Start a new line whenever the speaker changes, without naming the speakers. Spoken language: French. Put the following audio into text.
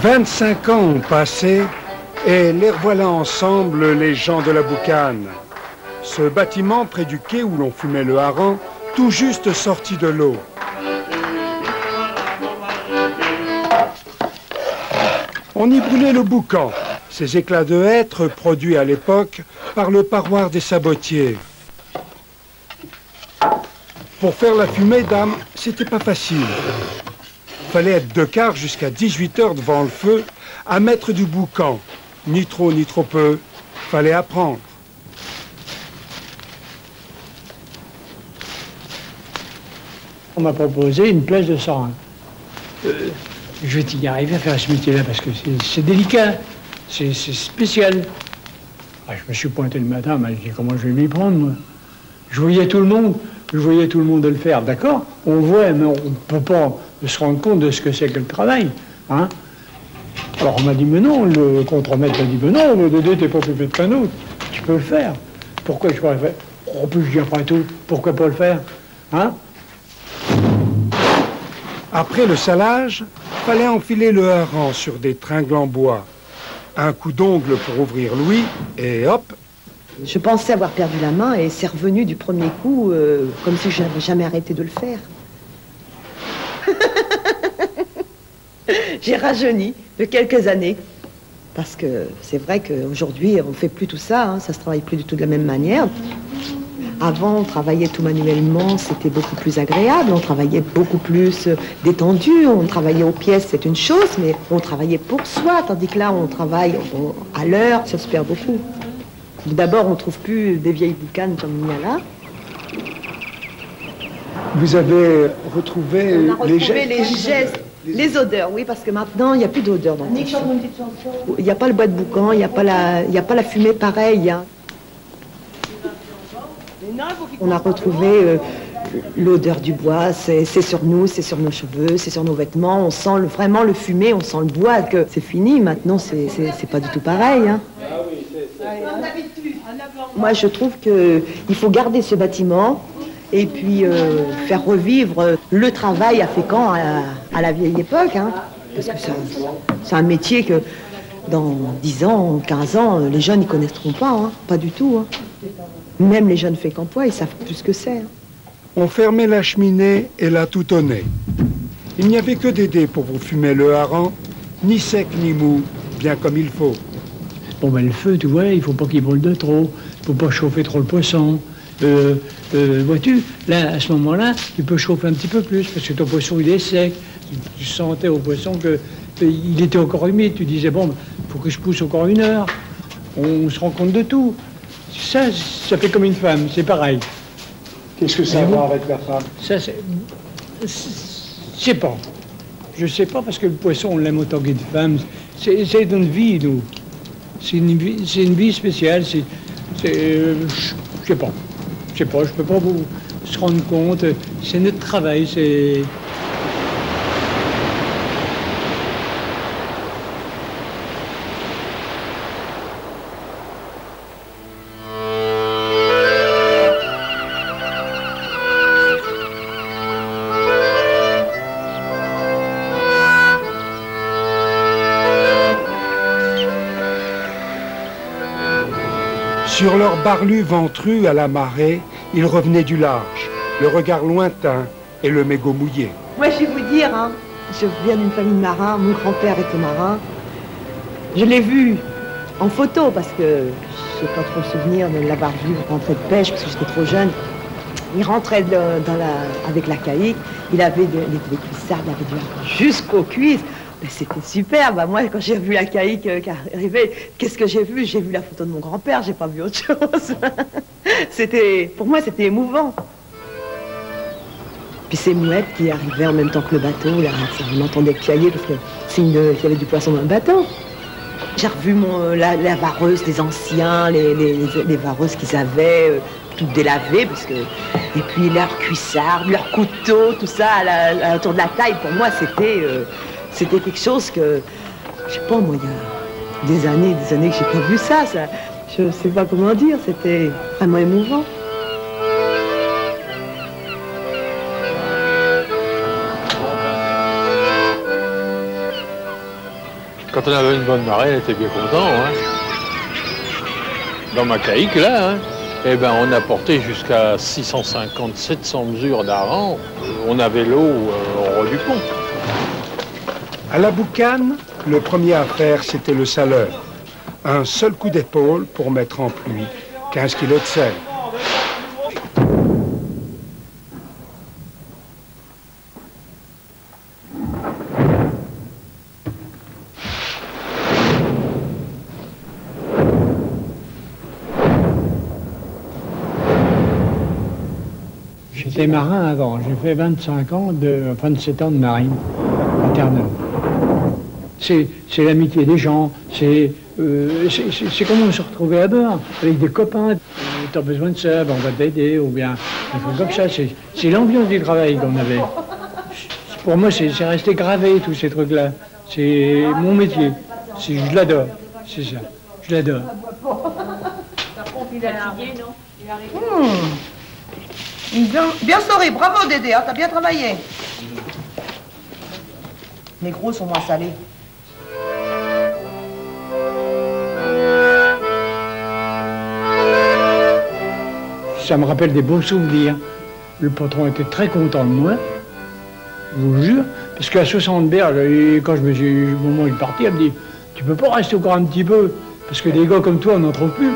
25 ans ont passé et les revoilà ensemble, les gens de la Boucane. Ce bâtiment près du quai où l'on fumait le hareng, tout juste sorti de l'eau. On y brûlait le boucan, ces éclats de hêtre produits à l'époque par le parroir des sabotiers. Pour faire la fumée, dame, c'était pas facile. Fallait être de quart jusqu'à 18 heures devant le feu à mettre du boucan. Ni trop ni trop peu, fallait apprendre.
On m'a proposé une place de serein. Je vais y arriver à faire ce métier-là parce que c'est délicat, c'est spécial. Ah, je me suis pointé le matin, je dit comment je vais m'y prendre, moi. Je voyais tout le monde le faire, d'accord. On voit, mais on ne peut pas se rendre compte de ce que c'est que le travail. Hein. Alors on m'a dit, mais non, le contremaître m'a dit, mais non, le Dédé, t'es pas plus bête qu'un autre. Tu peux le faire. Pourquoi je pourrais le faire? En plus, je dis après tout, pourquoi pas le faire? Hein?
Après le salage, fallait enfiler le hareng sur des tringles en bois. Un coup d'ongle pour ouvrir l'ouïe, et hop.
Je pensais avoir perdu la main et c'est revenu du premier coup, comme si je n'avais jamais arrêté de le faire. J'ai rajeuni de quelques années. Parce que c'est vrai qu'aujourd'hui, on ne fait plus tout ça, hein, ça ne se travaille plus du tout de la même manière. Avant, on travaillait tout manuellement, c'était beaucoup plus agréable, on travaillait beaucoup plus détendu, on travaillait aux pièces, c'est une chose, mais on travaillait pour soi, tandis que là, on travaille à l'heure, ça se perd beaucoup. D'abord, on ne trouve plus des vieilles boucanes comme il y a là.
Vous avez retrouvé,
on a retrouvé les gestes, les odeurs, oui, parce que maintenant, il n'y a plus d'odeur dans le champ. Il n'y a pas le bois de boucan, il n'y a pas la fumée pareille. Hein. On a retrouvé l'odeur du bois, c'est sur nous, c'est sur nos cheveux, c'est sur nos vêtements. On sent vraiment le fumé, on sent le bois, que c'est fini. Maintenant, c'est pas du tout pareil. Hein. Moi, je trouve qu'il faut garder ce bâtiment et puis faire revivre le travail à Fécamp à la vieille époque. Hein. Parce que c'est un métier que dans 10 ans, 15 ans, les jeunes n'y connaîtront pas, hein. Pas du tout. Hein. Même les jeunes Fécampois, ils savent plus ce que c'est. Hein.
On fermait la cheminée et la toutonnait. Il n'y avait que Dédé pour vous fumer le hareng, ni sec ni mou, bien comme il faut.
Bon ben le feu, tu vois, il faut pas qu'il brûle de trop, il faut pas chauffer trop le poisson. Vois-tu, là, à ce moment-là, tu peux chauffer un petit peu plus, parce que ton poisson, il est sec. Tu sentais au poisson qu'il était encore humide. Tu disais, bon, il faut que je pousse encore 1 heure. On se rend compte de tout. Ça fait comme une femme, c'est pareil.
Qu'est-ce que ça a à voir avec la femme?
Ça, c'est... Je sais pas. Je sais pas, parce que le poisson, on l'aime autant qu'une femme. C'est une vie, nous. C'est une vie spéciale. Je sais pas. Je peux pas vous se rendre compte. C'est notre travail, c'est...
Sur leur barlu ventru à la marée, ils revenaient du large, le regard lointain et le mégot mouillé.
Moi, je vais vous dire, hein, je viens d'une famille de marins, mon grand-père était marin. Je l'ai vu en photo parce que je n'ai pas trop le souvenir de l'avoir vu rentrer de pêche parce que j'étais trop jeune. Il rentrait avec la caïque, il avait des cuissards, il avait du hareng jusqu'aux cuisses. Ben, c'était super. Ben, moi, quand j'ai vu la caïque qui arrivait, qu'est-ce que j'ai vu? J'ai vu la photo de mon grand-père, j'ai pas vu autre chose. Pour moi, c'était émouvant. Puis ces mouettes qui arrivaient en même temps que le bateau, là, on entendait piailler parce que qu'il y avait du poisson dans le bateau. J'ai revu la vareuse des anciens, les vareuses qu'ils avaient, toutes délavées, parce que... Et puis leurs cuissards, leurs couteaux, tout ça, autour de la taille, pour moi, c'était quelque chose que... Je sais pas, moi, il y a des années que j'ai pas vu ça. Je sais pas comment dire, c'était vraiment émouvant.
Quand on avait une bonne marée, on était bien content. Hein. Dans ma caïque, là, hein, eh ben, on a porté jusqu'à 650-700 mesures d'hareng. On avait l'eau au ras du pont.
À la boucane, le premier à faire, c'était le saleur. Un seul coup d'épaule pour mettre en pluie 15 kilos de sel.
J'étais marin avant, j'ai fait 25 ans, 27 ans de marine à Terre-Neuve. C'est l'amitié des gens, c'est comment se retrouver à bord, avec des copains. T'as besoin de ça, ben on va t'aider, ou bien un truc comme ça. C'est l'ambiance du travail qu'on avait. Pour moi, c'est resté gravé, tous ces trucs-là. C'est mon métier. Je l'adore, c'est ça. Je l'adore.
Bien sauré, bravo Dédé, hein, t'as bien travaillé. Les gros sont moins salés.
Ça me rappelle des bons souvenirs. Le patron était très content de moi, je vous jure, parce qu'à 60 berges, et quand au moment où il partit, elle me dit, tu peux pas rester encore un petit peu, parce que des gars comme toi, on n'en trouve plus.